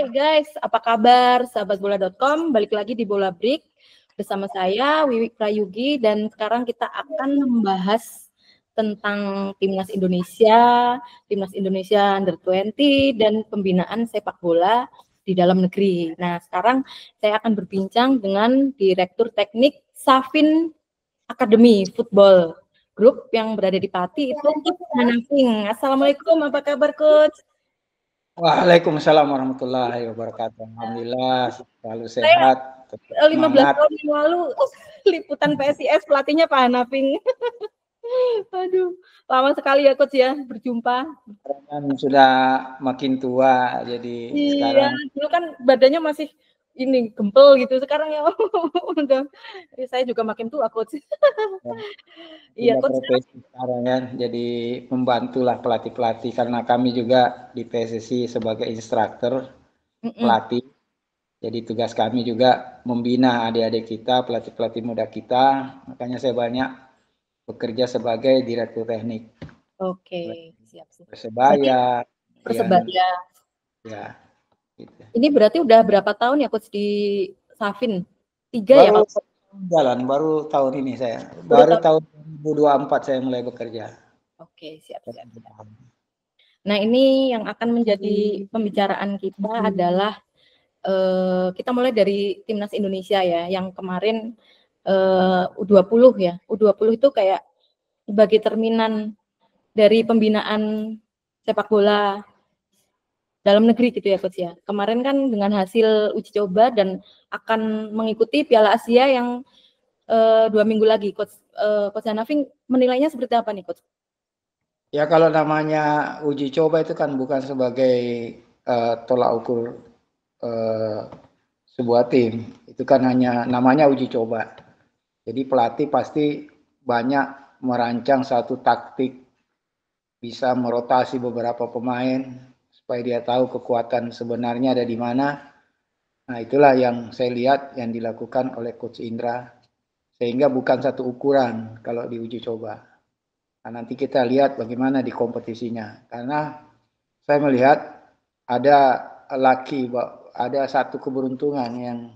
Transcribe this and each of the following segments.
Hai guys, apa kabar sahabat bola.com? Balik lagi di Bola Break bersama saya Wiwi Prayugi dan sekarang kita akan membahas tentang Timnas Indonesia Under 20 dan pembinaan sepak bola di dalam negeri. Nah, sekarang saya akan berbincang dengan Direktur Teknik Safin Academy Football Group yang berada di Pati, itu Coach Manafing. Assalamualaikum, apa kabar Coach? Waalaikumsalam warahmatullahi wabarakatuh. Alhamdulillah selalu Saya sehat, tetap 15 semangat. tahun yang lalu liputan PSIS pelatihnya Pak Hanafing. Aduh, lama sekali ya Coach ya berjumpa. Kan sudah makin tua, jadi Iya, sekarang dulu kan badannya masih ini gempel gitu. Sekarang ya udah. Saya juga makin tua Coach. Iya pindah Coach. profesi sekarang kan, jadi membantulah pelatih-pelatih karena kami juga di PSSI sebagai instruktur pelatih. Jadi tugas kami juga membina adik-adik kita, pelatih-pelatih muda kita. Makanya saya banyak bekerja sebagai direktur teknik. Oke, siap. Berarti Persebaya, Persebaya. ya. Gitu. Ini berarti udah berapa tahun ya Coach di Safin? 3 ya Baru Pak? baru tahun ini saya. Baru Baru tahun 2024 saya mulai bekerja. Oke, siap. Nah, ini yang akan menjadi pembicaraan kita adalah kita mulai dari Timnas Indonesia ya, yang kemarin U20 ya. U20 itu kayak sebagai terminan dari pembinaan sepak bola dalam negeri gitu ya Coach ya. Kemarin kan dengan hasil uji coba dan akan mengikuti Piala Asia yang 2 minggu lagi. Coach Hanafing menilainya seperti apa nih Coach? Ya kalau namanya uji coba itu kan bukan sebagai tolak ukur sebuah tim. Itu kan hanya namanya uji coba. Jadi pelatih pasti banyak merancang satu taktik, bisa merotasi beberapa pemain supaya dia tahu kekuatan sebenarnya ada di mana. Nah, itulah yang saya lihat yang dilakukan oleh Coach Indra. Sehingga bukan satu ukuran kalau diuji coba. Nah, nanti kita lihat bagaimana di kompetisinya. Karena saya melihat ada ada satu keberuntungan yang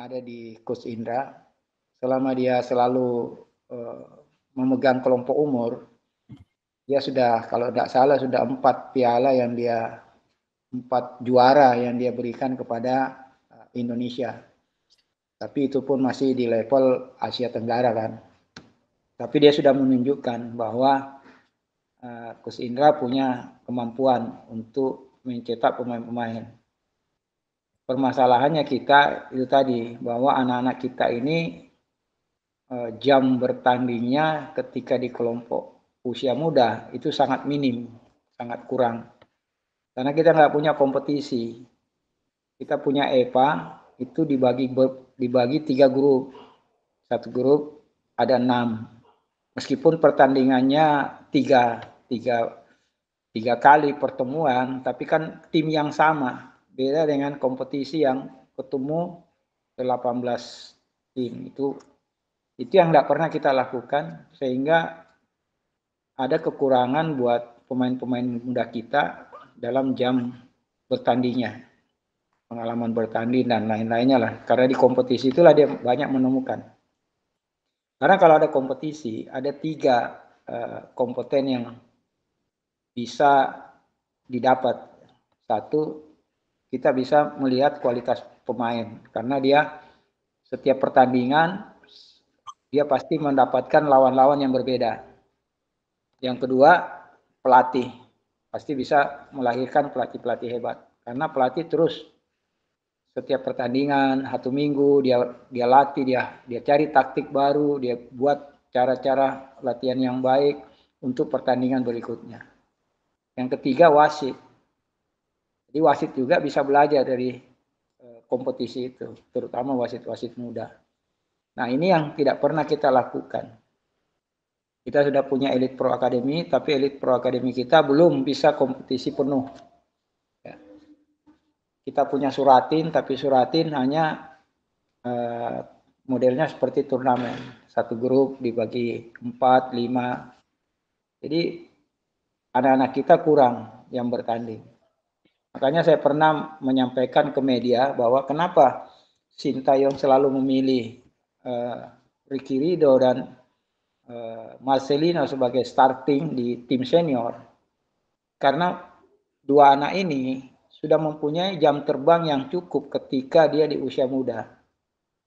ada di Coach Indra. Selama dia selalu memegang kelompok umur, dia sudah kalau tidak salah sudah 4 juara yang dia berikan kepada Indonesia. Tapi itu pun masih di level Asia Tenggara kan. Tapi dia sudah menunjukkan bahwa Coach Indra punya kemampuan untuk mencetak pemain-pemain. Permasalahannya kita itu tadi bahwa anak-anak kita ini jam bertandingnya ketika di kelompok usia muda itu sangat minim, sangat kurang. Karena kita nggak punya kompetisi. Kita punya EPA itu dibagi 3 grup. Satu grup ada 6. Meskipun pertandingannya tiga kali pertemuan, tapi kan tim yang sama. Beda dengan kompetisi yang ketemu 18 tim. Itu yang tidak pernah kita lakukan, sehingga ada kekurangan buat pemain-pemain muda kita dalam jam bertandingnya. Pengalaman bertanding dan lain-lainnya lah. Karena di kompetisi itulah dia banyak menemukan. Karena kalau ada kompetisi, ada 3 kompeten yang bisa didapat. Satu, kita bisa melihat kualitas pemain. Karena dia setiap pertandingan, dia pasti mendapatkan lawan-lawan yang berbeda. Yang kedua, pelatih. Pasti bisa melahirkan pelatih-pelatih hebat. Karena pelatih terus setiap pertandingan 1 minggu dia latih, dia cari taktik baru, dia buat cara-cara latihan yang baik untuk pertandingan berikutnya. Yang ketiga, wasit. Jadi wasit juga bisa belajar dari kompetisi itu, terutama wasit-wasit muda. Nah, ini yang tidak pernah kita lakukan. Kita sudah punya Elite Pro Academy, tapi Elite Pro Academy kita belum bisa kompetisi penuh. Kita punya Suratin, tapi Suratin hanya modelnya seperti turnamen. Satu grup dibagi 4, 5. Jadi anak-anak kita kurang yang bertanding. Makanya saya pernah menyampaikan ke media bahwa kenapa Sintayong selalu memilih Ricky Ridho dan Marcelino sebagai starting di tim senior. Karena dua anak ini sudah mempunyai jam terbang yang cukup ketika dia di usia muda.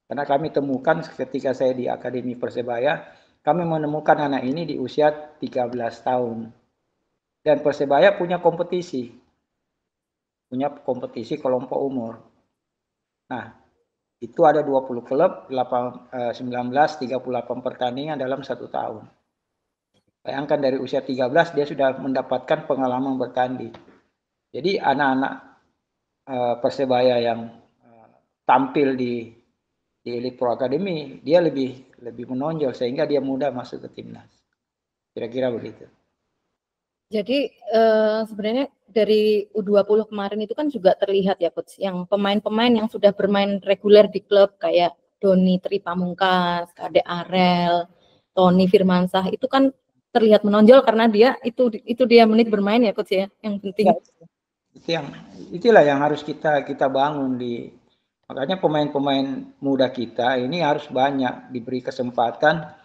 Karena kami temukan ketika saya di Akademi Persebaya, kami menemukan anak ini di usia 13 tahun. Dan Persebaya punya kompetisi kelompok umur. Nah, itu ada 20 klub, 38 pertandingan dalam 1 tahun. Bayangkan dari usia 13 dia sudah mendapatkan pengalaman bertanding. Jadi anak-anak Persebaya yang tampil di Elite Pro Academy, dia lebih menonjol sehingga dia mudah masuk ke timnas. Kira-kira begitu. Jadi sebenarnya dari U20 kemarin itu kan juga terlihat ya Coach, yang pemain-pemain yang sudah bermain reguler di klub kayak Doni Tri Pamungkas, Kade Arel, Tony Firmansyah itu kan terlihat menonjol karena itu dia menit bermain ya Coach ya, yang penting. Ya, itulah yang harus kita bangun makanya pemain-pemain muda kita ini harus banyak diberi kesempatan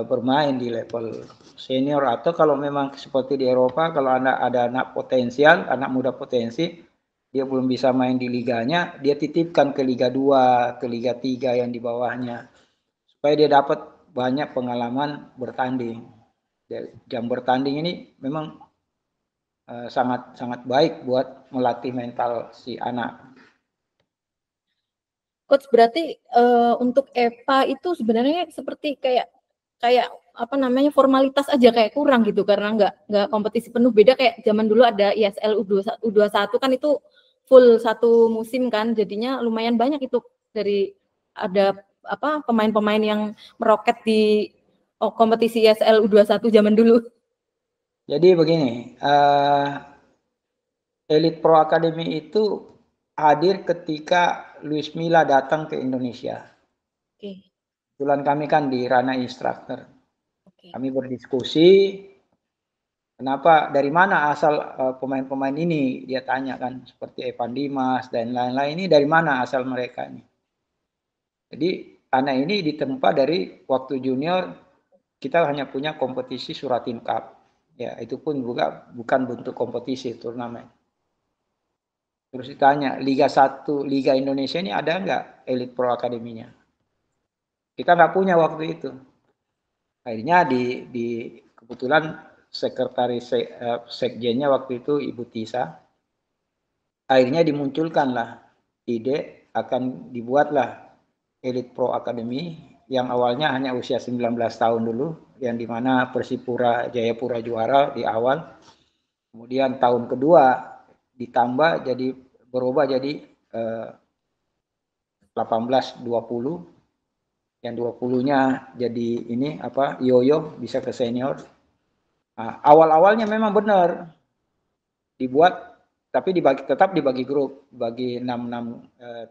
bermain di level senior, atau kalau memang seperti di Eropa, kalau ada anak potensial, anak muda potensi, dia belum bisa main di liganya, dia titipkan ke Liga 2, ke Liga 3 yang di bawahnya, supaya dia dapat banyak pengalaman bertanding. Jam bertanding ini memang sangat baik buat melatih mental si anak. Coach, berarti untuk EVA itu sebenarnya seperti kayak apa namanya formalitas aja, kayak kurang gitu karena nggak kompetisi penuh. Beda kayak zaman dulu ada ISL U21 kan itu full satu musim kan, jadinya lumayan banyak itu dari ada apa pemain-pemain yang meroket di kompetisi ISL U21 zaman dulu. Jadi begini, Elite Pro Academy itu hadir ketika Luis Milla datang ke Indonesia. Oke. Kebetulan kami kan di ranah instructor. Oke. Kami berdiskusi, kenapa, dari mana asal pemain-pemain ini, dia tanya kan, seperti Evan Dimas dan lain-lain, ini dari mana asal mereka ini. Jadi anak ini ditempa dari waktu junior, kita hanya punya kompetisi Suratin Cup. Ya, itu pun juga bukan bentuk kompetisi, turnamen. Terus ditanya, Liga 1, Liga Indonesia ini ada nggak Elite Pro Academy-nya? Kita nggak punya waktu itu. Akhirnya kebetulan sekretaris sekjennya waktu itu Ibu Tisa, akhirnya dimunculkanlah ide akan dibuatlah Elite Pro Academy yang awalnya hanya usia 19 tahun dulu, yang dimana Persipura Jayapura juara di awal. Kemudian tahun kedua ditambah berubah jadi 18-20, yang 20-nya jadi ini yoyo bisa ke senior. Nah, awal-awalnya memang benar dibuat, tapi tetap dibagi grup, bagi 6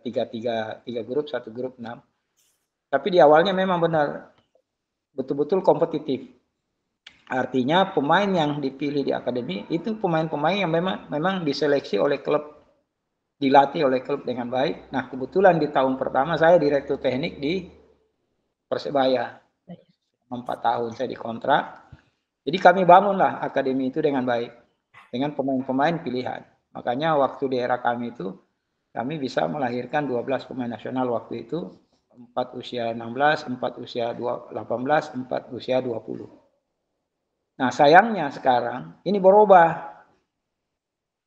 3 grup, 1 grup 6. Tapi di awalnya memang benar betul-betul kompetitif. Artinya pemain yang dipilih di akademi itu pemain-pemain yang memang diseleksi oleh klub, dilatih oleh klub dengan baik. Nah, kebetulan di tahun pertama saya direktur teknik di Persebaya. 4 tahun saya dikontrak. Jadi kami bangunlah akademi itu dengan baik, dengan pemain-pemain pilihan. Makanya waktu di era kami itu, kami bisa melahirkan 12 pemain nasional waktu itu, 4 usia 16, 4 usia 18, 4 usia 20. Nah, sayangnya sekarang ini berubah.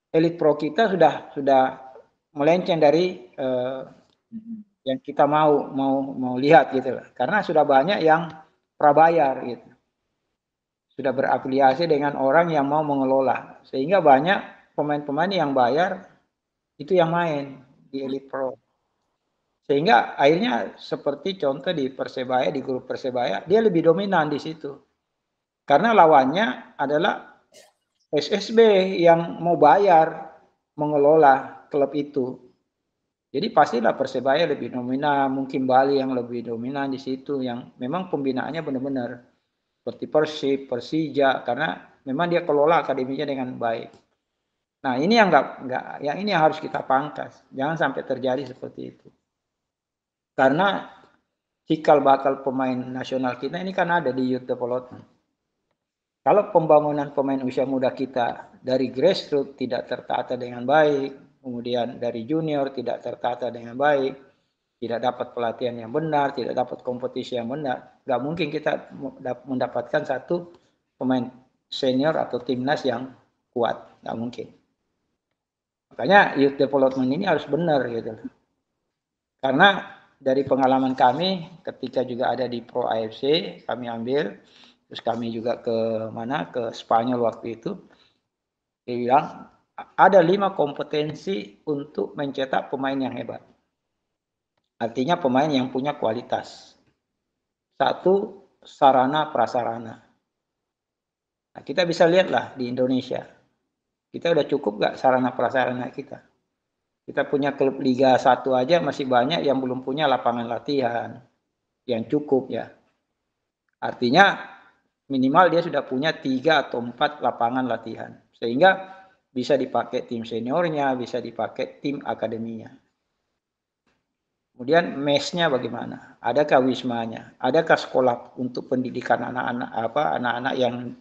Elite Pro kita sudah melenceng dari yang kita mau lihat gitu loh. Karena sudah banyak yang prabayar gitu. Sudah berafiliasi dengan orang yang mau mengelola. Sehingga banyak pemain-pemain yang bayar itu yang main di Elite Pro. Sehingga akhirnya seperti contoh di Persebaya, di grup Persebaya, dia lebih dominan di situ. Karena lawannya adalah SSB yang mau bayar mengelola klub itu. Jadi pastilah Persebaya lebih dominan, mungkin Bali yang lebih dominan di situ, yang memang pembinaannya benar-benar seperti Persib, Persija, karena memang dia kelola akademinya dengan baik. Nah, ini yang yang ini yang harus kita pangkas. Jangan sampai terjadi seperti itu. Karena cikal bakal pemain nasional kita ini kan ada di youth development. Kalau pembangunan pemain usia muda kita dari grassroots tidak tertata dengan baik, kemudian dari junior tidak tertata dengan baik, tidak dapat pelatihan yang benar, tidak dapat kompetisi yang benar, nggak mungkin kita mendapatkan satu pemain senior atau timnas yang kuat, nggak mungkin. Makanya youth development ini harus benar gitu. Karena dari pengalaman kami ketika juga ada di Pro AFC, kami ambil, terus kami juga ke Spanyol waktu itu, dia bilang ada 5 kompetensi untuk mencetak pemain yang hebat. Artinya pemain yang punya kualitas. 1, sarana prasarana. Nah, kita bisa lihatlah di Indonesia, kita udah cukup gak sarana prasarana kita? Kita punya klub Liga 1 aja masih banyak yang belum punya lapangan latihan yang cukup ya. Artinya minimal dia sudah punya 3 atau 4 lapangan latihan. Sehingga bisa dipakai tim seniornya, bisa dipakai tim akademinya. Kemudian mesnya bagaimana? Adakah wismanya? Adakah sekolah untuk pendidikan anak-anak yang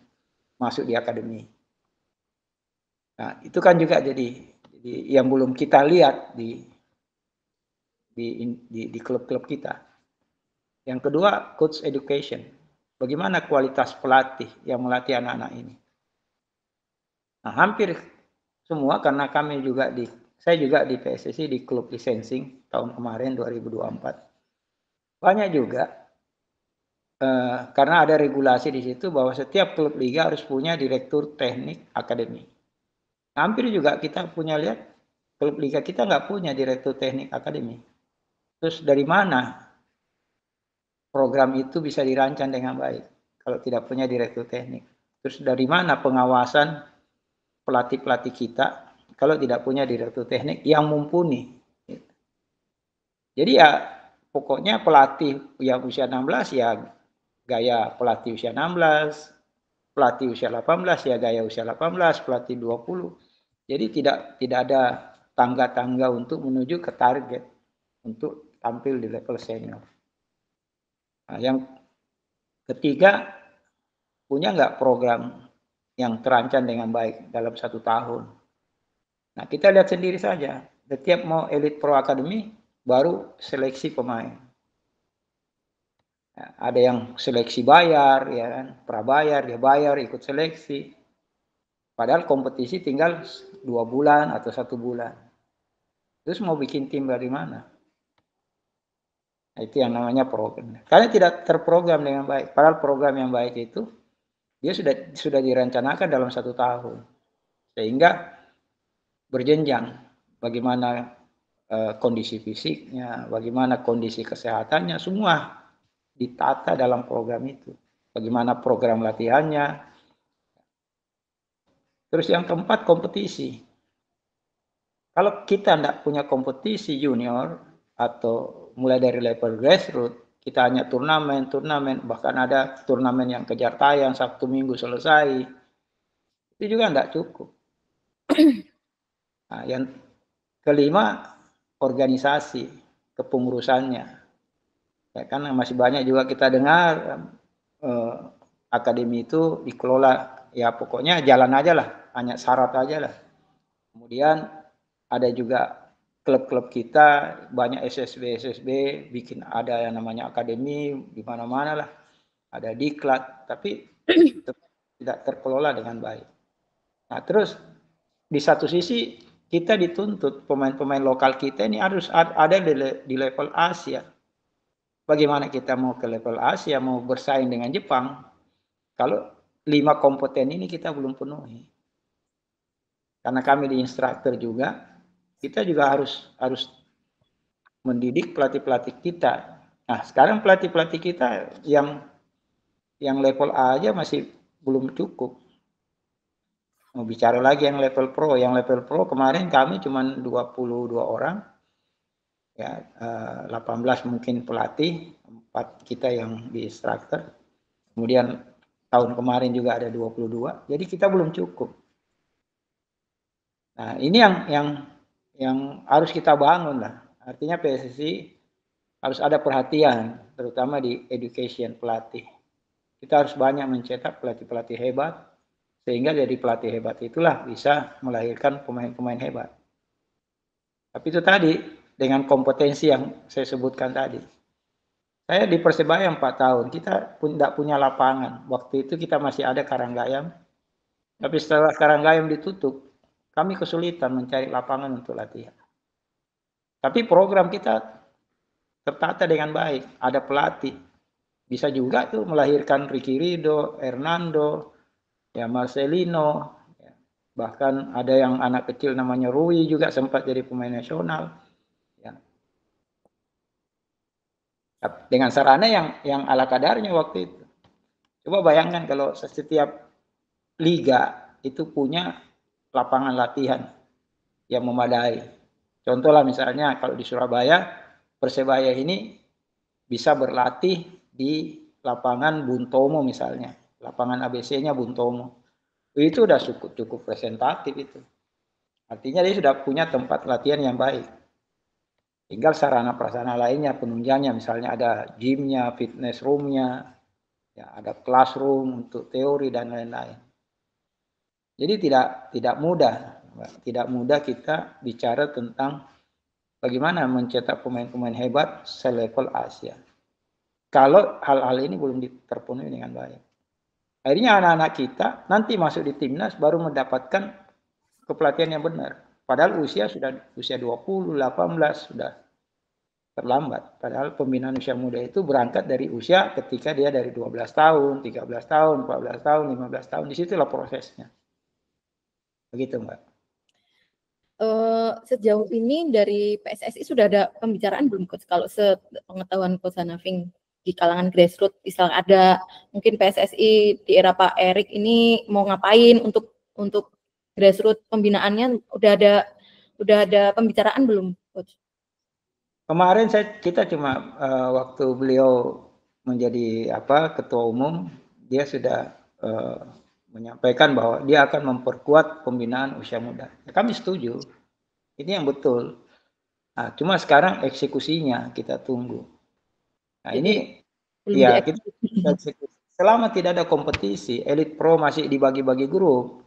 masuk di akademi? Nah, itu kan juga jadi yang belum kita lihat di klub-klub kita. Yang kedua, coach education. Bagaimana kualitas pelatih yang melatih anak-anak ini? Nah, hampir semua karena saya juga di PSSI di klub licensing tahun kemarin 2024. Banyak juga karena ada regulasi di situ bahwa setiap klub liga harus punya direktur teknik akademi. Hampir juga kita punya lihat klub liga kita nggak punya direktur teknik akademi. Terus dari mana program itu bisa dirancang dengan baik kalau tidak punya direktur teknik? Terus dari mana pengawasan pelatih-pelatih kita kalau tidak punya direktur teknik yang mumpuni? Jadi ya pokoknya pelatih yang usia 16 ya gaya pelatih usia 16, pelatih usia 18 ya gaya usia 18, pelatih 20. Jadi tidak ada tangga-tangga untuk menuju ke target untuk tampil di level senior. Nah, yang ketiga, punya nggak program yang terancang dengan baik dalam 1 tahun? Nah, kita lihat sendiri saja. Setiap mau Elite Pro Academy, baru seleksi pemain. Nah, ada yang seleksi bayar, ya kan, prabayar, dia bayar, ikut seleksi. Padahal kompetisi tinggal 2 bulan atau 1 bulan. Terus mau bikin tim dari mana? Nah, itu yang namanya program. Karena tidak terprogram dengan baik. Padahal program yang baik itu dia sudah direncanakan dalam 1 tahun. Sehingga berjenjang bagaimana kondisi fisiknya, bagaimana kondisi kesehatannya, semua ditata dalam program itu. Bagaimana program latihannya. Terus yang keempat, kompetisi. Kalau kita tidak punya kompetisi junior atau mulai dari level grassroots, kita hanya turnamen, bahkan ada turnamen yang kejar tayang Sabtu Minggu selesai, itu juga tidak cukup. Nah, yang kelima, organisasi kepengurusannya. Ya, karena masih banyak juga kita dengar akademi itu dikelola ya pokoknya jalan aja lah, hanya syarat aja lah. Kemudian ada juga klub-klub kita banyak SSB bikin ada yang namanya akademi di mana-mana lah, ada diklat, tapi tidak terkelola dengan baik. Nah, terus di satu sisi kita dituntut pemain-pemain lokal kita ini harus ada di level Asia. Bagaimana kita mau ke level Asia, mau bersaing dengan Jepang, kalau 5 kompeten ini kita belum penuhi. Karena kami di instruktur juga, kita juga harus mendidik pelatih-pelatih kita. Nah, sekarang pelatih-pelatih kita yang level A aja masih belum cukup. Mau bicara lagi yang level pro. Yang level pro kemarin kami cuma 22 orang. Ya, 18 mungkin pelatih, 4 kita yang di instruktur. Kemudian tahun kemarin juga ada 22. Jadi kita belum cukup. Nah, ini yang harus kita bangun lah. Artinya PSSI harus ada perhatian, terutama di education pelatih. Kita harus banyak mencetak pelatih-pelatih hebat, sehingga jadi pelatih hebat itulah bisa melahirkan pemain-pemain hebat. Tapi itu tadi, dengan kompetensi yang saya sebutkan tadi. Saya di Persebaya 4 tahun, kita tidak punya lapangan. Waktu itu kita masih ada Karanggayam, tapi setelah Karanggayam ditutup, kami kesulitan mencari lapangan untuk latihan. Tapi program kita tertata dengan baik, ada pelatih. Bisa juga tuh melahirkan Ricky Rido, Hernando, ya Marcelino, ya. Bahkan ada yang anak kecil namanya Rui juga sempat jadi pemain nasional. Ya. Dengan sarana yang ala kadarnya waktu itu. Coba bayangkan kalau setiap liga itu punya lapangan latihan yang memadai. Contohlah misalnya kalau di Surabaya, Persebaya ini bisa berlatih di lapangan Bung Tomo misalnya, lapangan ABC-nya Bung Tomo. Itu sudah cukup presentatif itu. Artinya dia sudah punya tempat latihan yang baik. Tinggal sarana prasarana lainnya, penunjangnya, misalnya ada gymnya, fitness roomnya, ya, ada classroom untuk teori dan lain-lain. Jadi tidak mudah kita bicara tentang bagaimana mencetak pemain-pemain hebat selevel Asia. Kalau hal-hal ini belum terpenuhi dengan baik. Akhirnya anak-anak kita nanti masuk di timnas baru mendapatkan kepelatihan yang benar. Padahal usia 20, 18 sudah terlambat. Padahal pembinaan usia muda itu berangkat dari usia ketika dia dari 12 tahun, 13 tahun, 14 tahun, 15 tahun. Disitulah prosesnya. Begitu, Mbak. Sejauh ini dari PSSI sudah ada pembicaraan belum, Coach? Kalau sepengetahuan Coach Hanafing di kalangan grassroots, misal ada mungkin PSSI di era Pak Erik ini mau ngapain untuk grassroots pembinaannya, udah ada pembicaraan belum, Coach? Kemarin kita cuma waktu beliau menjadi ketua umum, dia sudah menyampaikan bahwa dia akan memperkuat pembinaan usia muda. Ya, kami setuju, ini yang betul. Nah, cuma sekarang eksekusinya kita tunggu. Nah, ini ya kita selama tidak ada kompetisi, Elite Pro masih dibagi-bagi grup,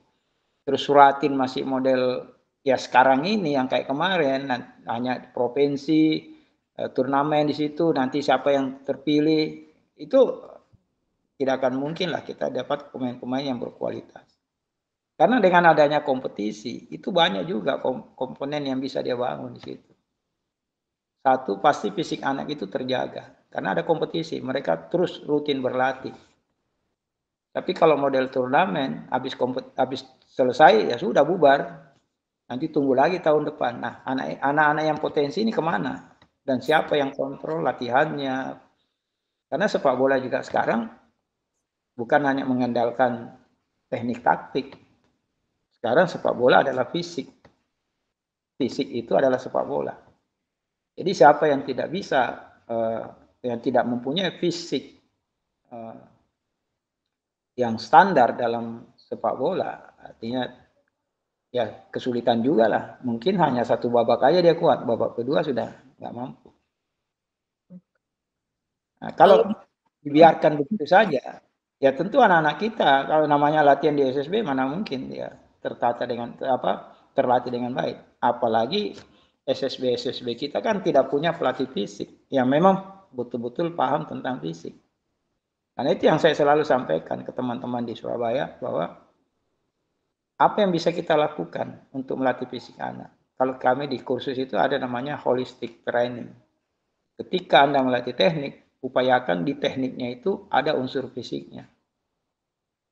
terus Suratin masih model ya sekarang ini yang kayak kemarin hanya provinsi, turnamen di situ, nanti siapa yang terpilih, itu tidak akan mungkin lah kita dapat pemain-pemain yang berkualitas. Karena dengan adanya kompetisi, itu banyak juga komponen yang bisa dia bangun di situ. Satu, pasti fisik anak itu terjaga. Karena ada kompetisi, mereka terus rutin berlatih. Tapi kalau model turnamen, habis selesai, ya sudah bubar. Nanti tunggu lagi tahun depan. Nah, anak-anak yang potensi ini kemana? Dan siapa yang kontrol latihannya? Karena sepak bola juga sekarang bukan hanya mengandalkan teknik taktik. Sekarang sepak bola adalah fisik. Fisik itu adalah sepak bola. Jadi siapa yang tidak bisa, yang tidak mempunyai fisik yang standar dalam sepak bola, artinya ya kesulitan juga lah. Mungkin hanya satu babak aja dia kuat, babak kedua sudah nggak mampu. Nah, kalau dibiarkan begitu saja, ya tentu anak-anak kita kalau namanya latihan di SSB mana mungkin dia terlatih dengan baik. Apalagi SSB kita kan tidak punya pelatih fisik yang memang betul-betul paham tentang fisik. Karena itu yang saya selalu sampaikan ke teman-teman di Surabaya bahwa apa yang bisa kita lakukan untuk melatih fisik anak. Kalau kami di kursus itu ada namanya holistic training. Ketika Anda melatih teknik, upayakan di tekniknya itu ada unsur fisiknya.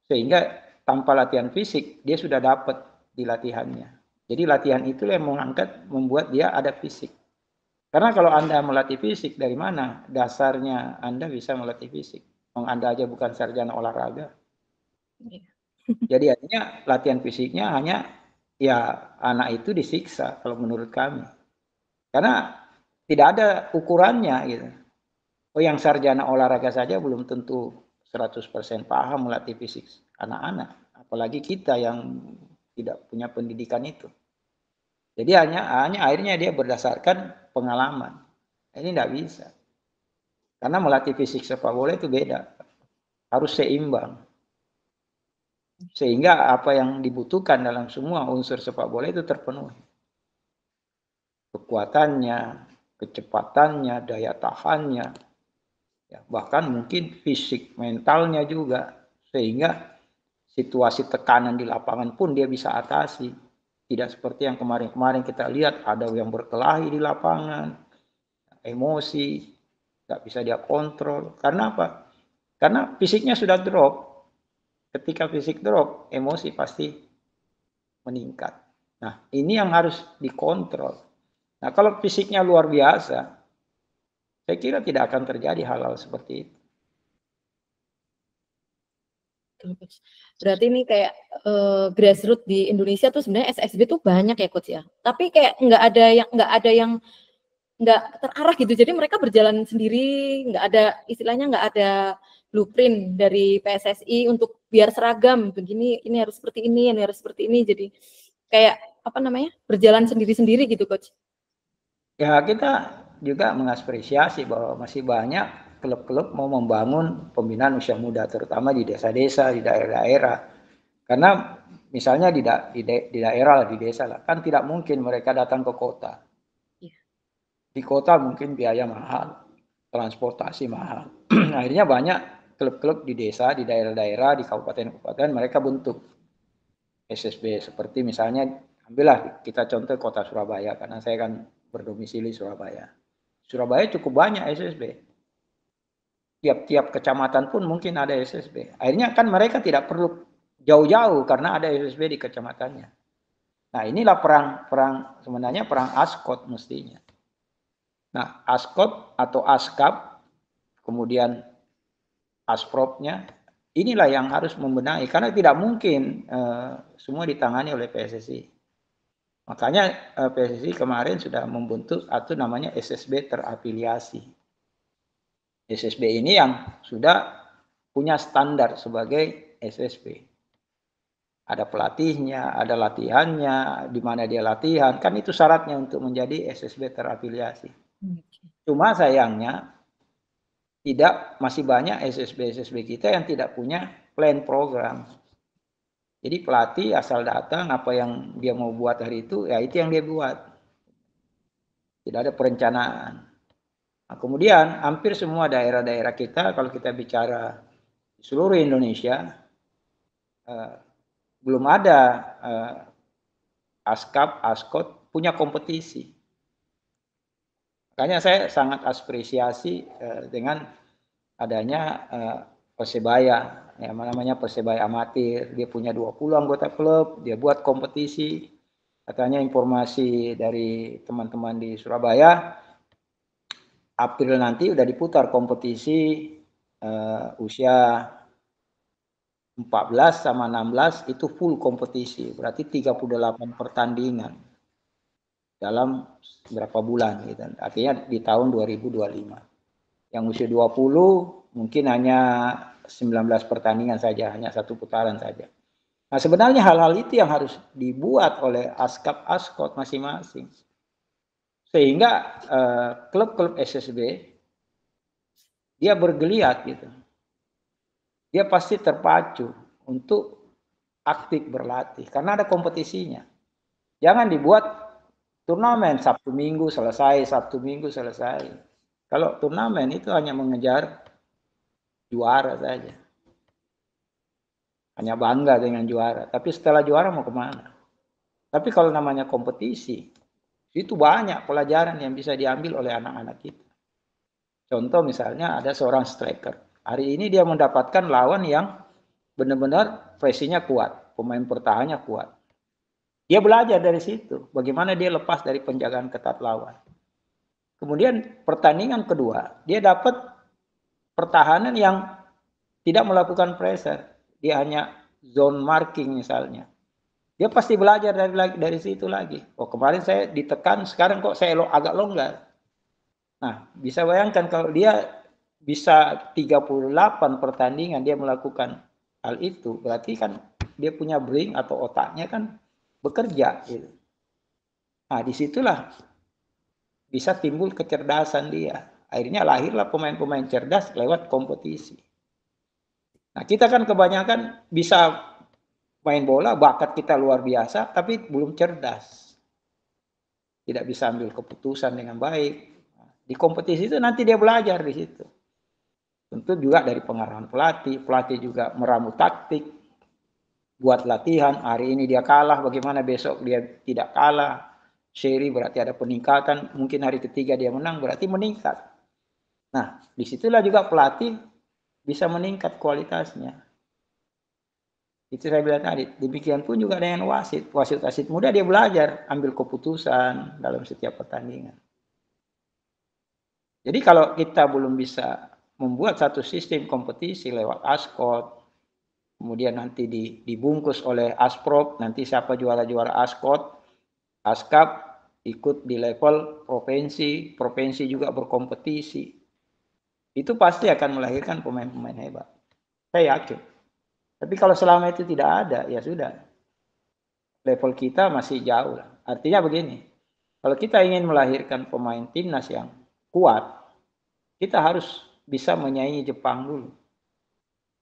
Sehingga tanpa latihan fisik, dia sudah dapat di latihannya. Jadi latihan itu yang membuat dia ada fisik. Karena kalau Anda melatih fisik, dari mana dasarnya Anda bisa melatih fisik? Anda aja bukan sarjana olahraga. Jadi artinya latihan fisiknya hanya ya anak itu disiksa kalau menurut kami. Karena tidak ada ukurannya gitu. Oh, yang sarjana olahraga saja belum tentu 100% paham melatih fisik anak-anak. Apalagi kita yang tidak punya pendidikan itu. Jadi hanya akhirnya dia berdasarkan pengalaman. Ini tidak bisa. Karena melatih fisik sepak bola itu beda. Harus seimbang. Sehingga apa yang dibutuhkan dalam semua unsur sepak bola itu terpenuhi. Kekuatannya, kecepatannya, daya tahannya, ya, bahkan mungkin fisik mentalnya juga. Sehingga situasi tekanan di lapangan pun dia bisa atasi. Tidak seperti yang kemarin-kemarin kita lihat ada yang berkelahi di lapangan, emosi, nggak bisa dia kontrol. Karena apa? Karena fisiknya sudah drop. Ketika fisik drop, emosi pasti meningkat. Nah, ini yang harus dikontrol. Nah, kalau fisiknya luar biasa, saya kira tidak akan terjadi hal-hal seperti itu. Berarti ini kayak grassroots di Indonesia tuh sebenarnya SSB tuh banyak ya coach ya. Tapi kayak nggak ada yang nggak terarah gitu. Jadi mereka berjalan sendiri, nggak ada istilahnya nggak ada blueprint dari PSSI untuk biar seragam begini, ini harus seperti ini harus seperti ini. Jadi kayak apa namanya berjalan sendiri-sendiri gitu coach. Ya kita juga mengapresiasi bahwa masih banyak klub-klub mau membangun pembinaan usia muda, terutama di desa-desa, di daerah-daerah. Karena misalnya di daerah, di desa lah, kan tidak mungkin mereka datang ke kota. Di kota mungkin biaya mahal, transportasi mahal. Akhirnya banyak klub-klub di desa, di daerah-daerah, di kabupaten-kabupaten mereka bentuk SSB seperti misalnya ambillah kita contoh kota Surabaya karena saya kan berdomisili Surabaya. Surabaya cukup banyak SSB. Tiap-tiap kecamatan pun mungkin ada SSB. Akhirnya kan mereka tidak perlu jauh-jauh karena ada SSB di kecamatannya. Nah, inilah perang sebenarnya perang ASKOT mestinya. Nah, ASKOT atau ASKAP kemudian ASPROP-nya inilah yang harus membenahi karena tidak mungkin semua ditangani oleh PSSI. Makanya PSSI kemarin sudah membentuk atau namanya SSB terafiliasi. SSB ini yang sudah punya standar sebagai SSB. Ada pelatihnya, ada latihannya, di mana dia latihan, kan itu syaratnya untuk menjadi SSB terafiliasi. Cuma sayangnya masih banyak SSB kita yang tidak punya plan program. Jadi pelatih asal datang apa yang dia mau buat hari itu, ya itu yang dia buat. Tidak ada perencanaan. Nah, kemudian hampir semua daerah-daerah kita kalau kita bicara di seluruh Indonesia belum ada ASKAP, ASKOT punya kompetisi. Makanya saya sangat apresiasi dengan adanya Persebaya, yang namanya Persebaya Amatir. Dia punya 20 anggota klub, dia buat kompetisi. Katanya informasi dari teman-teman di Surabaya, April nanti udah diputar kompetisi usia 14 sama 16 itu full kompetisi, berarti 38 pertandingan dalam berapa bulan gitu. Artinya di tahun 2025. Yang usia 20 mungkin hanya 19 pertandingan saja, hanya satu putaran saja. Nah, sebenarnya hal-hal itu yang harus dibuat oleh ASKAP ASKOT masing-masing. Sehingga klub-klub SSB dia bergeliat gitu. Dia pasti terpacu untuk aktif berlatih karena ada kompetisinya. Jangan dibuat turnamen Sabtu Minggu selesai, Sabtu Minggu selesai. Kalau turnamen itu hanya mengejar juara saja. Hanya bangga dengan juara. Tapi setelah juara mau kemana? Tapi kalau namanya kompetisi, itu banyak pelajaran yang bisa diambil oleh anak-anak kita. Contoh misalnya ada seorang striker. Hari ini dia mendapatkan lawan yang benar-benar presinya kuat. Pemain pertahannya kuat. Dia belajar dari situ. Bagaimana dia lepas dari penjagaan ketat lawan. Kemudian pertandingan kedua, dia dapat pertahanan yang tidak melakukan pressure. Dia hanya zone marking misalnya. Dia pasti belajar dari situ lagi. Oh kemarin saya ditekan, sekarang kok saya agak longgar. Nah bisa bayangkan kalau dia bisa 38 pertandingan dia melakukan hal itu, berarti kan dia punya brain atau otaknya kan bekerja gitu. Nah, disitulah bisa timbul kecerdasan dia. Akhirnya lahirlah pemain-pemain cerdas lewat kompetisi. Nah, kita kan kebanyakan bisa main bola, bakat kita luar biasa, tapi belum cerdas. Tidak bisa ambil keputusan dengan baik. Di kompetisi itu nanti dia belajar di situ. Tentu juga dari pengarahan pelatih. Pelatih juga meramu taktik, buat latihan. Hari ini dia kalah, bagaimana besok dia tidak kalah. Seri berarti ada peningkatan. Mungkin hari ketiga dia menang, berarti meningkat. Nah, disitulah juga pelatih bisa meningkat kualitasnya. Itu saya bilang tadi. Demikian pun juga dengan wasit. Wasit-wasit muda dia belajar ambil keputusan dalam setiap pertandingan. Jadi kalau kita belum bisa membuat satu sistem kompetisi lewat ASCOT, kemudian nanti dibungkus oleh ASPROP, nanti siapa juara-juara ASCOT, ASCAP ikut di level provinsi, provinsi juga berkompetisi. Itu pasti akan melahirkan pemain-pemain hebat. Saya yakin. Tapi kalau selama itu tidak ada, ya sudah. Level kita masih jauh lah. Artinya begini, kalau kita ingin melahirkan pemain timnas yang kuat, kita harus bisa menyaingi Jepang dulu.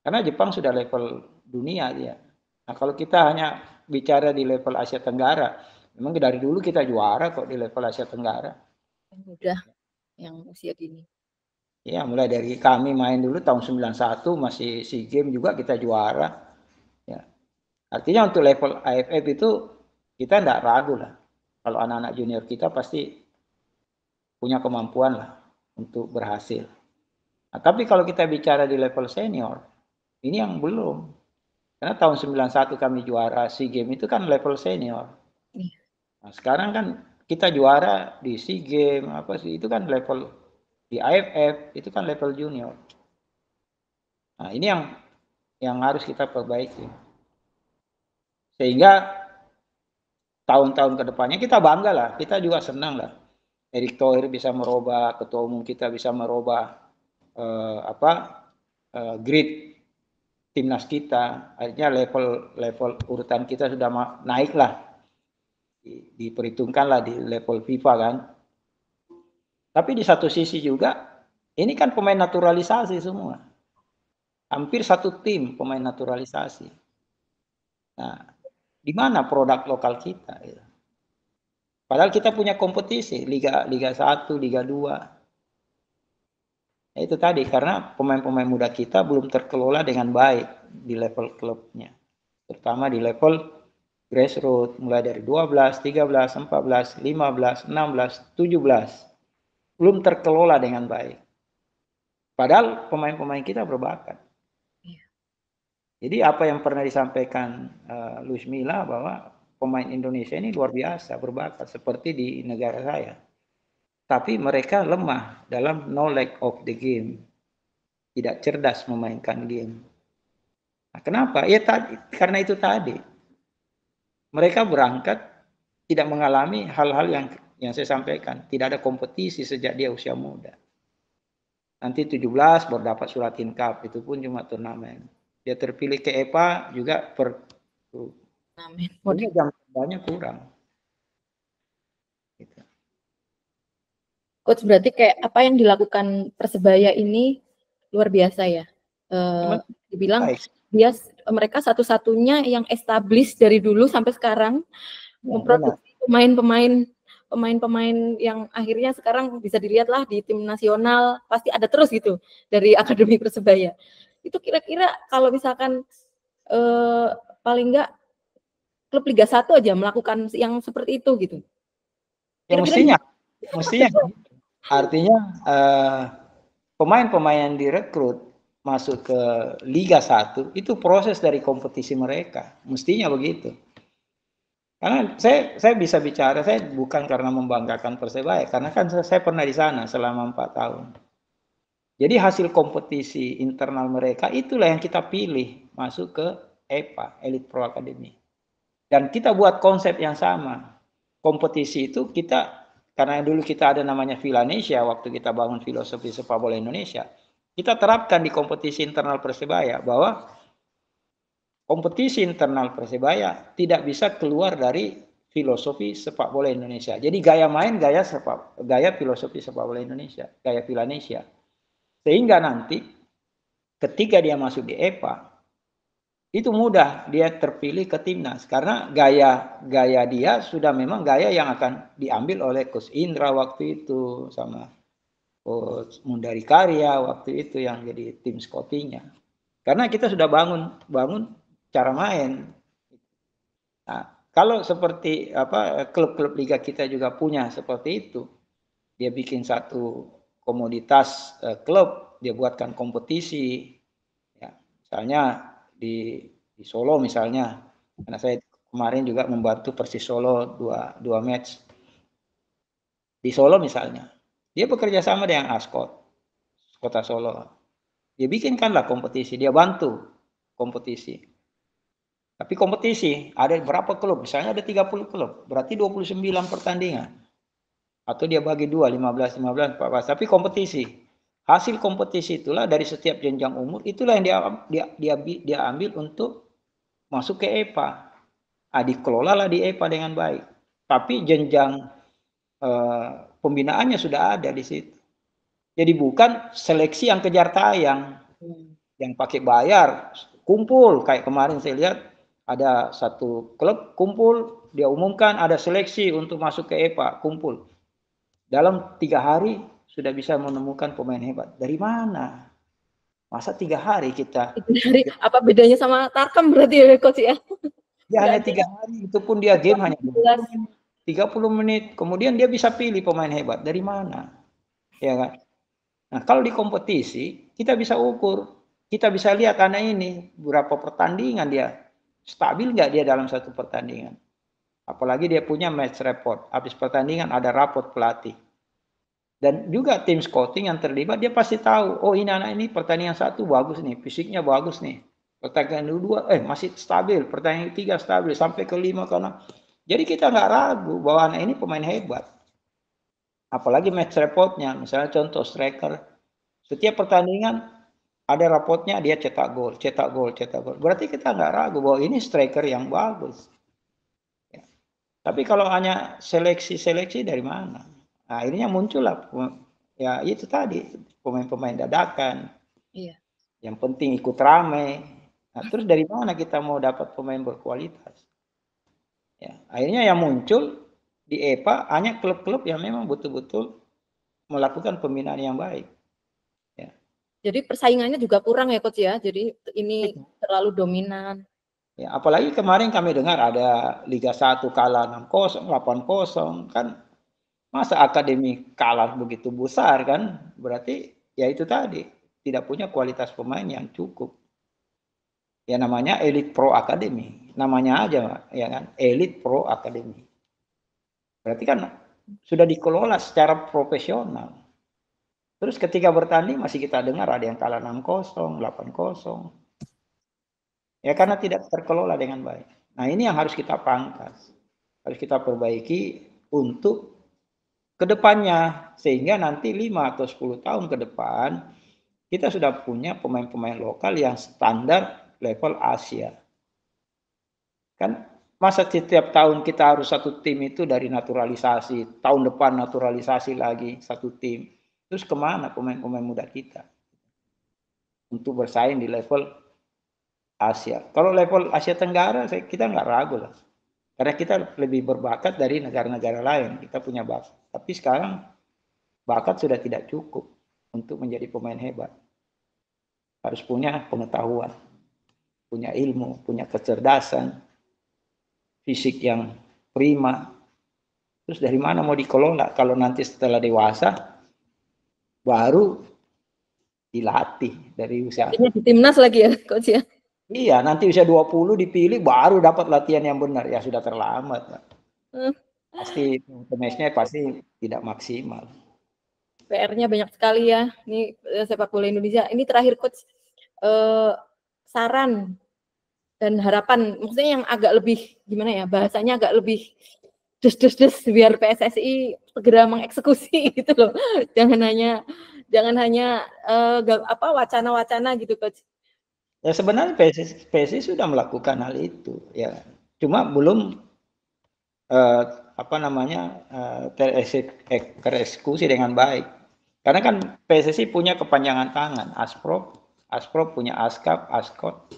Karena Jepang sudah level dunia dia. Nah, kalau kita hanya bicara di level Asia Tenggara, memang dari dulu kita juara kok di level Asia Tenggara. Mudah yang usia dini. Ya, mulai dari kami main dulu tahun 91 masih SEA Games juga kita juara. Ya. Artinya untuk level AFF itu kita tidak ragu lah. Kalau anak-anak junior kita pasti punya kemampuan lah untuk berhasil. Nah, tapi kalau kita bicara di level senior, ini yang belum. Karena tahun 91 kami juara SEA Games itu kan level senior. Nah, sekarang kan kita juara di SEA Games apa sih itu kan level di AFF itu kan level junior. Nah, ini yang harus kita perbaiki. Sehingga tahun-tahun ke depannya kita bangga lah, kita juga senang lah. Erick Thohir bisa merubah, ketua umum kita bisa merubah grid timnas kita. Akhirnya level urutan kita sudah naik lah. Diperhitungkan lah di level FIFA kan. Tapi di satu sisi juga, ini kan pemain naturalisasi semua. Hampir satu tim pemain naturalisasi. Nah, di mana produk lokal kita? Ya. Padahal kita punya kompetisi, Liga 1, Liga 2. Ya, itu tadi, karena pemain-pemain muda kita belum terkelola dengan baik di level klubnya. Terutama di level grassroots, mulai dari 12, 13, 14, 15, 16, 17. Belum terkelola dengan baik. Padahal pemain-pemain kita berbakat. Jadi apa yang pernah disampaikan Luis Milla bahwa pemain Indonesia ini luar biasa berbakat seperti di negara saya. Tapi mereka lemah dalam knowledge of the game. Tidak cerdas memainkan game. Nah, kenapa? Ya karena itu tadi. Mereka berangkat tidak mengalami hal-hal yang saya sampaikan. Tidak ada kompetisi sejak dia usia muda. Nanti 17 baru dapat surat Cup, itu pun cuma turnamen. Dia terpilih ke EPA juga turnamen. Ini jam terbangnya kurang. Gitu. Coach, berarti kayak apa yang dilakukan Persebaya ini luar biasa ya. Dibilang mereka satu-satunya yang established dari dulu sampai sekarang memproduksi pemain-pemain yang akhirnya sekarang bisa dilihat lah di tim nasional, pasti ada terus gitu dari Akademi Persebaya. Itu kira-kira kalau misalkan paling enggak klub Liga 1 aja melakukan yang seperti itu gitu. Ya mestinya. Artinya pemain-pemain yang direkrut masuk ke Liga 1 itu proses dari kompetisi mereka. Mestinya begitu. Karena saya bisa bicara, saya bukan karena membanggakan Persebaya, karena kan saya pernah di sana selama 4 tahun. Jadi hasil kompetisi internal mereka itulah yang kita pilih masuk ke EPA, Elite Pro Academy. Dan kita buat konsep yang sama. Kompetisi itu kita, karena dulu kita ada namanya Vilanesia, waktu kita bangun filosofi sepak bola Indonesia, kita terapkan di kompetisi internal Persebaya bahwa kompetisi internal Persebaya tidak bisa keluar dari filosofi sepak bola Indonesia. Jadi gaya main, gaya filosofi sepak bola Indonesia, gaya Vilanesia. Sehingga nanti ketika dia masuk di EPA, itu mudah dia terpilih ke timnas karena gaya dia sudah memang gaya yang akan diambil oleh Coach Indra waktu itu sama Coach Mundari Karya waktu itu yang jadi tim scoutingnya. Karena kita sudah bangun cara main. Nah, kalau seperti klub-klub liga kita juga punya seperti itu, dia bikin satu komoditas klub, dia buatkan kompetisi, ya, misalnya di Solo misalnya, karena saya kemarin juga membantu Persis Solo dua match di Solo misalnya, dia bekerja sama dengan Ascot Kota Solo, dia bikinkanlah kompetisi, dia bantu kompetisi. Tapi kompetisi, ada berapa klub? Misalnya ada 30 klub, berarti 29 pertandingan. Atau dia bagi 2, 15, 15, 14. Tapi kompetisi. Hasil kompetisi itulah dari setiap jenjang umur, itulah yang dia ambil untuk masuk ke EPA. Dikelolalah di EPA dengan baik. Tapi jenjang pembinaannya sudah ada di situ. Jadi bukan seleksi yang kejar tayang. Yang pakai bayar, kumpul. Kayak kemarin saya lihat, ada satu klub kumpul, dia umumkan ada seleksi untuk masuk ke EPA, kumpul. Dalam 3 hari sudah bisa menemukan pemain hebat. Dari mana? Masa 3 hari kita? 3 hari, apa bedanya sama Tarkam berarti ya Coach ya? Ya hanya 3 hari, itu pun dia game hanya 30 menit. Kemudian dia bisa pilih pemain hebat. Dari mana? Ya kan? Nah, kalau di kompetisi, kita bisa ukur. Kita bisa lihat anak ini, berapa pertandingan dia. Stabil nggak dia dalam satu pertandingan. Apalagi dia punya match report. Habis pertandingan ada raport pelatih. Dan juga tim scouting yang terlibat, dia pasti tahu, oh ini anak ini pertandingan 1 bagus nih, fisiknya bagus nih. Pertandingan 2, masih stabil. Pertandingan 3 stabil, sampai ke 5 karena. Jadi kita nggak ragu bahwa anak ini pemain hebat. Apalagi match reportnya, misalnya contoh striker. Setiap pertandingan ada rapotnya, dia cetak gol, cetak gol, cetak gol. Berarti kita nggak ragu bahwa ini striker yang bagus. Ya. Tapi kalau hanya seleksi dari mana? Nah, akhirnya muncullah ya itu tadi pemain-pemain dadakan. Iya. Yang penting ikut rame. Nah, terus dari mana kita mau dapat pemain berkualitas? Ya, akhirnya yang muncul di EPA hanya klub-klub yang memang betul-betul melakukan pembinaan yang baik. Ya. Jadi persaingannya juga kurang ya Coach ya. Jadi ini terlalu dominan. Ya, apalagi kemarin kami dengar ada Liga 1 kalah 6-0, 8-0 kan. Masa akademi kalah begitu besar kan? Berarti ya itu tadi, tidak punya kualitas pemain yang cukup. Ya namanya Elite Pro Academy. Namanya aja ya kan, Elite Pro Academy. Berarti kan sudah dikelola secara profesional. Terus ketika bertanding masih kita dengar ada yang kalah 6-0, 8-0. Ya karena tidak terkelola dengan baik. Nah ini yang harus kita pangkas. Harus kita perbaiki untuk kedepannya. Sehingga nanti 5 atau 10 tahun ke depan, kita sudah punya pemain-pemain lokal yang standar level Asia. Kan masa setiap tahun kita harus satu tim itu dari naturalisasi, tahun depan naturalisasi lagi satu tim. Terus kemana pemain-pemain muda kita? Untuk bersaing di level Asia. Kalau level Asia Tenggara, kita nggak ragu lah. Karena kita lebih berbakat dari negara-negara lain. Kita punya bakat. Tapi sekarang bakat sudah tidak cukup untuk menjadi pemain hebat. Harus punya pengetahuan, punya ilmu, punya kecerdasan, fisik yang prima. Terus dari mana mau dikelola? Kalau nanti setelah dewasa, baru dilatih dari usia. Artinya di timnas lagi ya Coach ya? Iya, nanti usia 20 dipilih baru dapat latihan yang benar. Ya sudah terlambat. Pasti matchnya pasti tidak maksimal. PR-nya banyak sekali ya. Ini sepak bola Indonesia. Ini terakhir Coach, saran dan harapan, maksudnya yang agak lebih gimana ya, bahasanya agak lebih des biar PSSI segera mengeksekusi gitu loh. Jangan hanya wacana-wacana gitu Coach. Ya sebenarnya PSSI sudah melakukan hal itu ya. Cuma belum apa namanya tereksekusi dengan baik. Karena kan PSSI punya kepanjangan tangan, Asprop punya Askap, Askot.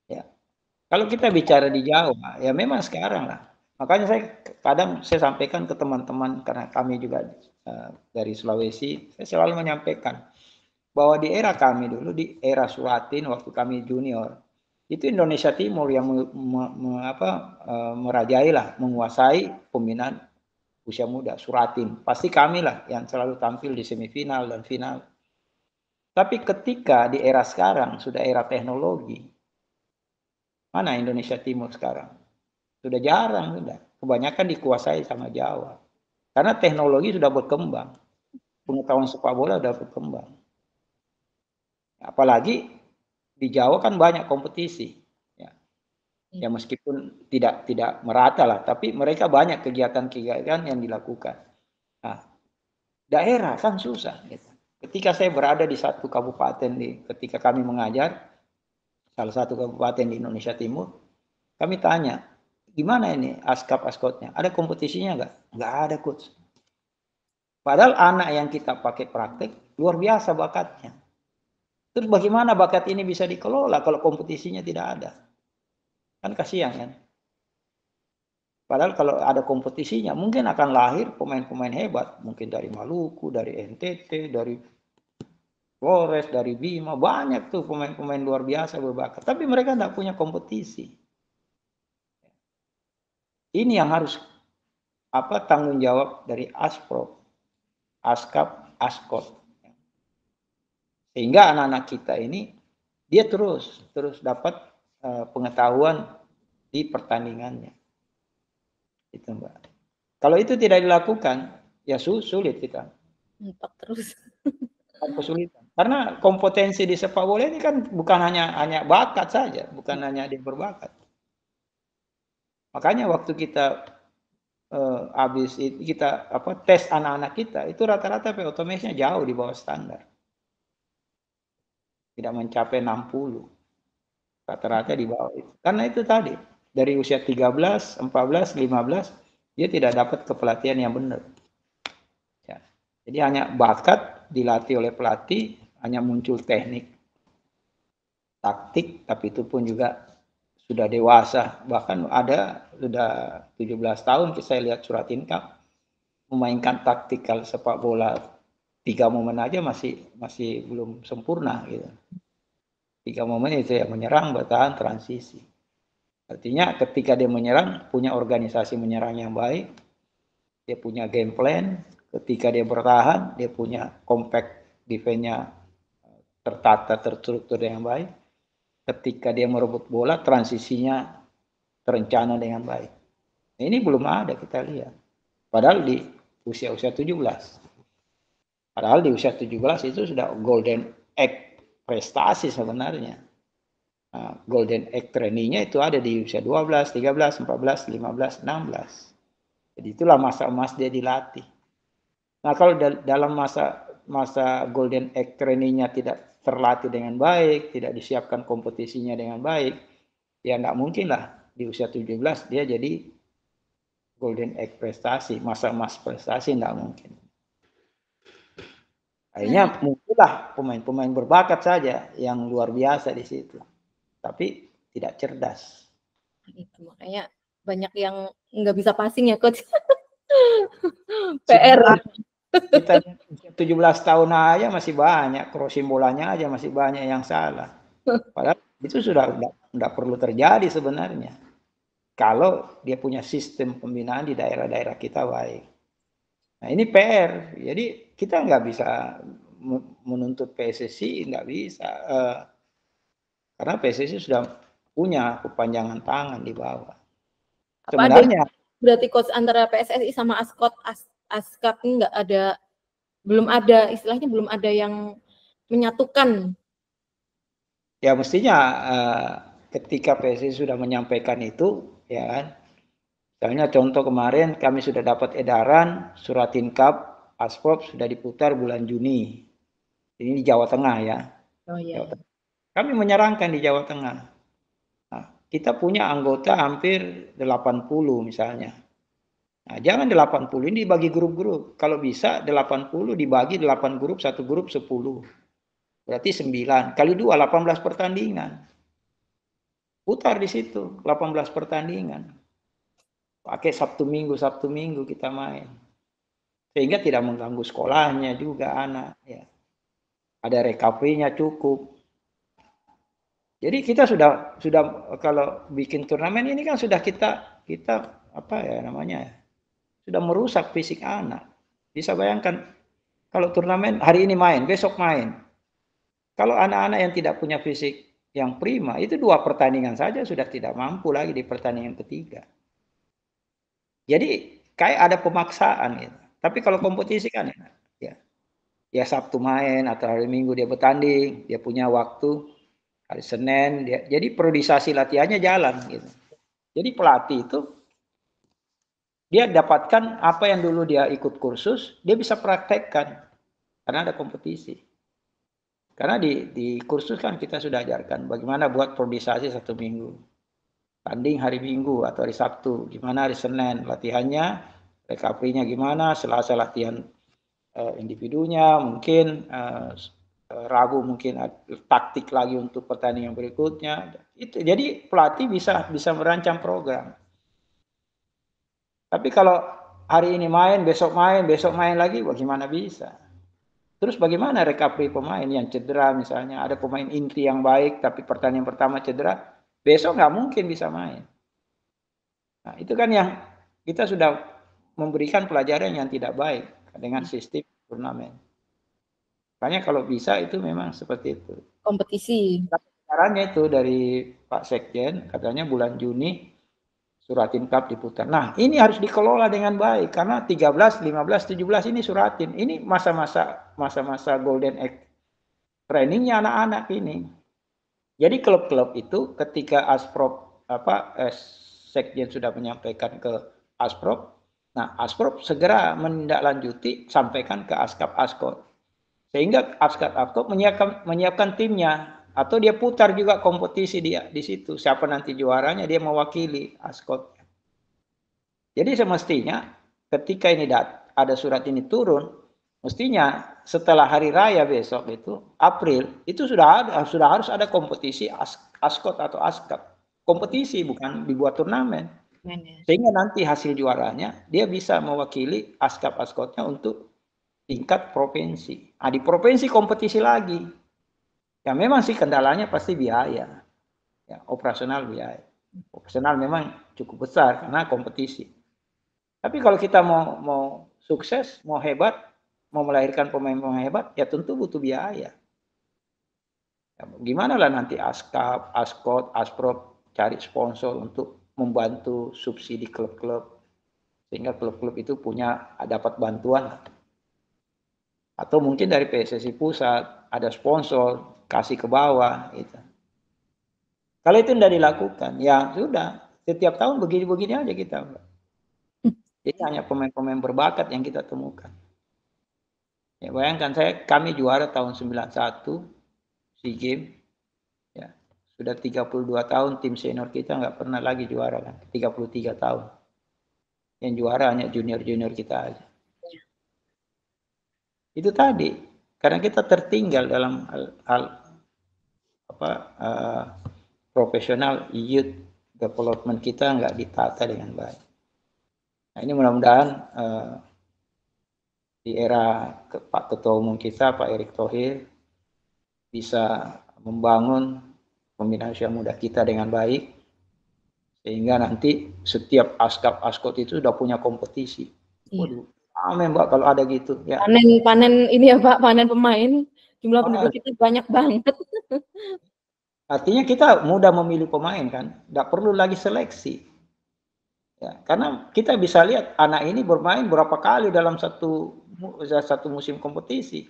Ya. Kalau kita bicara di Jawa, ya memang sekarang lah. Makanya saya sampaikan ke teman-teman karena kami juga dari Sulawesi, saya selalu menyampaikan bahwa di era kami dulu, di era Suratin waktu kami junior, itu Indonesia Timur yang merajai lah, menguasai pembinaan usia muda, Suratin. Pasti kami lah yang selalu tampil di semifinal dan final. Tapi ketika di era sekarang, sudah era teknologi, mana Indonesia Timur sekarang? Sudah jarang, sudah. Kebanyakan dikuasai sama Jawa. Karena teknologi sudah berkembang. Pengetahuan sepak bola sudah berkembang. Apalagi di Jawa kan banyak kompetisi. Ya meskipun tidak merata lah, tapi mereka banyak kegiatan-kegiatan yang dilakukan. Nah, daerah kan susah. Gitu. Ketika saya berada di satu kabupaten, ketika kami mengajar, salah satu kabupaten di Indonesia Timur, kami tanya, gimana ini askap-askotnya? Ada kompetisinya nggak? Nggak ada, coach. Padahal anak yang kita pakai praktek, luar biasa bakatnya. Terus bagaimana bakat ini bisa dikelola kalau kompetisinya tidak ada? Kan kasihan kan? Padahal kalau ada kompetisinya, mungkin akan lahir pemain-pemain hebat. Mungkin dari Maluku, dari NTT, dari Flores, dari Bima. Banyak tuh pemain-pemain luar biasa berbakat. Tapi mereka tidak punya kompetisi. Ini yang harus tanggung jawab dari Asprop, Askap, Askot. Sehingga anak-anak kita ini, dia terus dapat pengetahuan di pertandingannya. Itu Mbak. Kalau itu tidak dilakukan, ya sulit kita. Mentok terus. Kesulitan. Karena kompetensi di sepak bola ini kan bukan hanya bakat saja, bukan hanya dia berbakat. Makanya waktu kita habis itu kita tes anak-anak kita, itu rata-rata automation jauh di bawah standar. Tidak mencapai 60. Rata-rata di bawah itu. Karena itu tadi, dari usia 13, 14, 15, dia tidak dapat kepelatihan yang benar. Ya. Jadi hanya bakat dilatih oleh pelatih, hanya muncul teknik, taktik, tapi itu pun juga sudah dewasa. Bahkan ada sudah 17 tahun saya lihat Suratin Cup memainkan taktikal sepak bola 3 momen aja masih belum sempurna gitu. 3 momen itu ya menyerang, bertahan, transisi. Artinya ketika dia menyerang, punya organisasi menyerang yang baik, dia punya game plan. Ketika dia bertahan, dia punya compact defense-nya tertata, terstruktur dengan baik. Ketika dia merebut bola, transisinya terencana dengan baik. Nah, ini belum ada kita lihat. Padahal di usia-usia 17. Padahal di usia 17 itu sudah golden egg prestasi sebenarnya. Nah, golden egg trainee-nya itu ada di usia 12, 13, 14, 15, 16. Jadi itulah masa emas dia dilatih. Nah, kalau dalam masa golden egg trainee-nya tidak terlatih dengan baik, tidak disiapkan kompetisinya dengan baik, ya nggak mungkin lah di usia 17 dia jadi golden egg prestasi, masa emas prestasi nggak mungkin. Akhirnya muncullah pemain-pemain berbakat saja yang luar biasa di situ, tapi tidak cerdas. Itu makanya banyak yang nggak bisa passing ya coach. PR. Kita 17 tahun aja masih banyak, crossing bolanya aja masih banyak yang salah. Padahal itu sudah tidak perlu terjadi sebenarnya. Kalau dia punya sistem pembinaan di daerah-daerah kita baik. Nah ini PR, jadi kita nggak bisa menuntut PSSI, nggak bisa. Karena PSSI sudah punya kepanjangan tangan di bawah. Sebenarnya berarti coach antara PSSI sama Askap ini nggak ada, belum ada istilahnya, belum ada yang menyatukan. Ya mestinya ketika PSSI sudah menyampaikan itu, ya kan. Misalnya contoh kemarin kami sudah dapat edaran Suratin Cup Asprop sudah diputar bulan Juni. Ini di Jawa Tengah ya. Oh iya. Kami menyarankan di Jawa Tengah. Nah, kita punya anggota hampir 80 misalnya. Nah, jangan 80 ini dibagi grup-grup. Kalau bisa 80 dibagi 8 grup, satu grup 10. Berarti 9 kali 2 18 pertandingan. Putar di situ 18 pertandingan. Pakai Sabtu Minggu kita main. Sehingga tidak mengganggu sekolahnya juga anak ya. Ada recovery-nya cukup. Jadi kita sudah kalau bikin turnamen ini kan sudah kita apa ya namanya ya, sudah merusak fisik anak. Bisa bayangkan kalau turnamen hari ini main, besok main. Kalau anak-anak yang tidak punya fisik yang prima, itu 2 pertandingan saja sudah tidak mampu lagi di pertandingan ketiga. Jadi kayak ada pemaksaan gitu. Tapi kalau kompetisi kan ya Sabtu main atau hari Minggu dia bertanding, dia punya waktu hari Senin dia. Jadi periodisasi latihannya jalan gitu. Jadi pelatih itu dia dapatkan apa yang dulu dia ikut kursus, dia bisa praktekkan karena ada kompetisi. Karena di kursus kan kita sudah ajarkan bagaimana buat periodisasi 1 minggu. Tanding hari Minggu atau hari Sabtu, gimana hari Senin latihannya, recovery-nya gimana, Selasa latihan individunya, mungkin Rabu mungkin taktik lagi untuk pertandingan berikutnya. Itu jadi pelatih bisa merancang program. Tapi kalau hari ini main, besok main lagi, bagaimana bisa? Terus bagaimana recovery pemain yang cedera misalnya, ada pemain inti yang baik tapi pertandingan pertama cedera, besok nggak mungkin bisa main. Nah, itu kan yang kita sudah memberikan pelajaran yang tidak baik dengan sistem turnamen. Makanya kalau bisa itu memang seperti itu. Kompetisi. Caranya itu dari Pak Sekjen, katanya bulan Juni Suratin Cup diputar. Nah, ini harus dikelola dengan baik karena 13, 15, 17 ini Suratin. Ini masa-masa golden egg trainingnya anak-anak ini. Jadi klub-klub itu ketika Asprop Sekjen sudah menyampaikan ke Asprop, nah Asprop segera menindaklanjuti sampaikan ke Askap Askot. Sehingga Askap Askot menyiapkan timnya. Atau dia putar juga kompetisi dia di situ. Siapa nanti juaranya dia mewakili Askot. Jadi semestinya ketika ini ada surat ini turun, mestinya setelah hari raya besok itu April itu sudah harus ada kompetisi Askot atau Askap. Kompetisi bukan dibuat turnamen. Sehingga nanti hasil juaranya dia bisa mewakili Askap Askotnya untuk tingkat provinsi. Nah, di provinsi kompetisi lagi. Ya memang sih kendalanya pasti biaya. Ya, operasional biaya. Operasional memang cukup besar karena kompetisi. Tapi kalau kita mau sukses, mau hebat, mau melahirkan pemain-pemain hebat, ya tentu butuh biaya. Ya, gimana lah nanti Askap, Askot, Asprop cari sponsor untuk membantu subsidi klub-klub sehingga klub-klub itu dapat bantuan. Atau mungkin dari PSSI pusat ada sponsor kasih ke bawah gitu. Kalau itu tidak dilakukan, ya sudah setiap tahun begini-begini aja kita. Jadi hanya pemain-pemain berbakat yang kita temukan. Ya, bayangkan kami juara tahun 91 SEA Games. Ya, sudah 32 tahun tim senior kita nggak pernah lagi juara kan. 33 tahun. Yang juara hanya junior-junior kita aja. Itu tadi, karena kita tertinggal dalam hal profesional youth development kita nggak ditata dengan baik. Nah ini mudah-mudahan di era Pak Ketua Umum kita Pak Erick Thohir bisa membangun pembinaan usia muda kita dengan baik sehingga nanti setiap askap-askot itu sudah punya kompetisi. Waduh, amin Mbak kalau ada gitu ya. Panen ini ya Pak, panen pemain. Jumlah penduduk kita banyak banget. Artinya kita mudah memilih pemain kan, nggak perlu lagi seleksi. Ya, karena kita bisa lihat anak ini bermain berapa kali dalam satu musim kompetisi.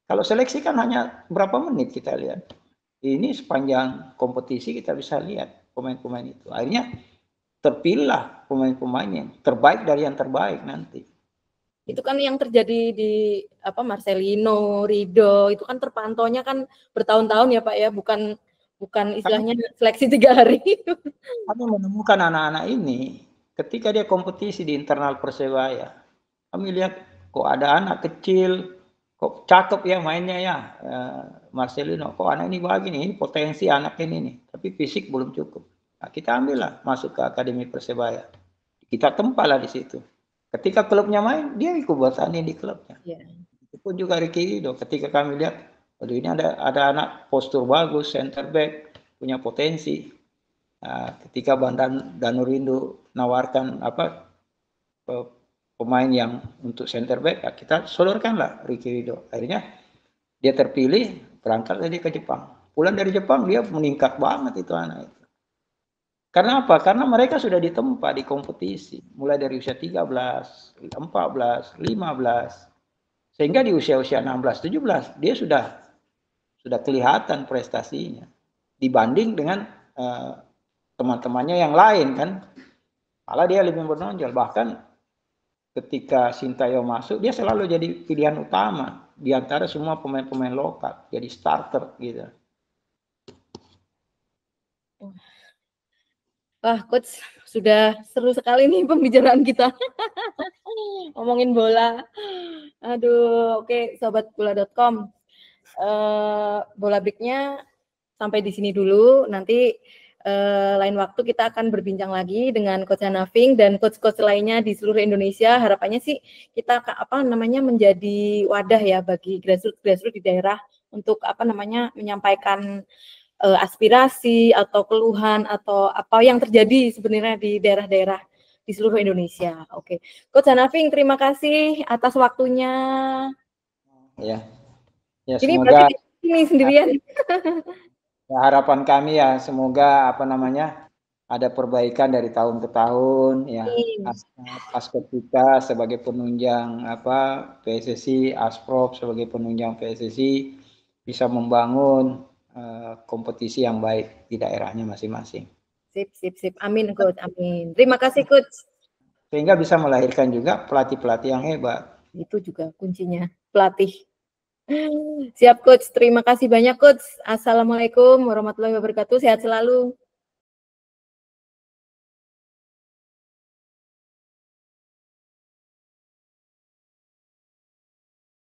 Kalau seleksi kan hanya berapa menit kita lihat. Ini sepanjang kompetisi kita bisa lihat pemain-pemain itu. Akhirnya terpilihlah pemain-pemain yang terbaik dari yang terbaik nanti. Itu kan yang terjadi di Marcelino, Rido, itu kan terpantaunya kan bertahun-tahun ya Pak ya, bukan istilahnya seleksi 3 hari. Kami menemukan anak-anak ini ketika dia kompetisi di internal Persebaya, kami lihat kok ada anak kecil, kok cakep ya mainnya ya, Marcelino, kok anak ini begini, ini potensi anak ini nih, tapi fisik belum cukup. Nah, kita ambillah masuk ke Akademi Persebaya, kita tempatlah di situ. Ketika klubnya main, dia ikut bertanding di klubnya. Yeah. Itu pun juga Ricky Ridho, ketika kami lihat, waduh ini ada anak postur bagus, center back, punya potensi. Nah, ketika Danurindo nawarkan pemain yang untuk center back, kita sodorkanlah Ricky Ridho. Akhirnya dia terpilih, berangkat tadi ke Jepang. Pulang dari Jepang dia meningkat banget itu anak itu. Karena apa? Karena mereka sudah ditempa di kompetisi, mulai dari usia 13, 14, 15. Sehingga di usia-usia 16, 17 dia sudah kelihatan prestasinya dibanding dengan teman-temannya yang lain kan. Malah dia lebih menonjol. Bahkan ketika Sintayong masuk, dia selalu jadi pilihan utama di antara semua pemain-pemain lokal, jadi starter gitu. Wah, Coach, sudah seru sekali nih pembicaraan kita. Ngomongin bola. Aduh, oke, sobat bola.com. Bola Big-nya sampai di sini dulu. Nanti lain waktu kita akan berbincang lagi dengan Coach Hanafing dan coach-coach lainnya di seluruh Indonesia. Harapannya sih kita menjadi wadah ya bagi grassroots di daerah untuk menyampaikan aspirasi atau keluhan atau apa yang terjadi sebenarnya di daerah-daerah di seluruh Indonesia. Oke, Coach Hanafing, terima kasih atas waktunya. Ya Ini semoga ini sendirian. Ya, harapan kami ya semoga ada perbaikan dari tahun ke tahun ya. Aspek kita sebagai penunjang PSSI, Asprop sebagai penunjang PSSI bisa membangun kompetisi yang baik di daerahnya masing-masing. Sip. Amin, Coach. Amin. Terima kasih, Coach. Sehingga bisa melahirkan juga pelatih-pelatih yang hebat. Itu juga kuncinya, pelatih. Siap, Coach. Terima kasih banyak, Coach. Assalamualaikum warahmatullahi wabarakatuh. Sehat selalu.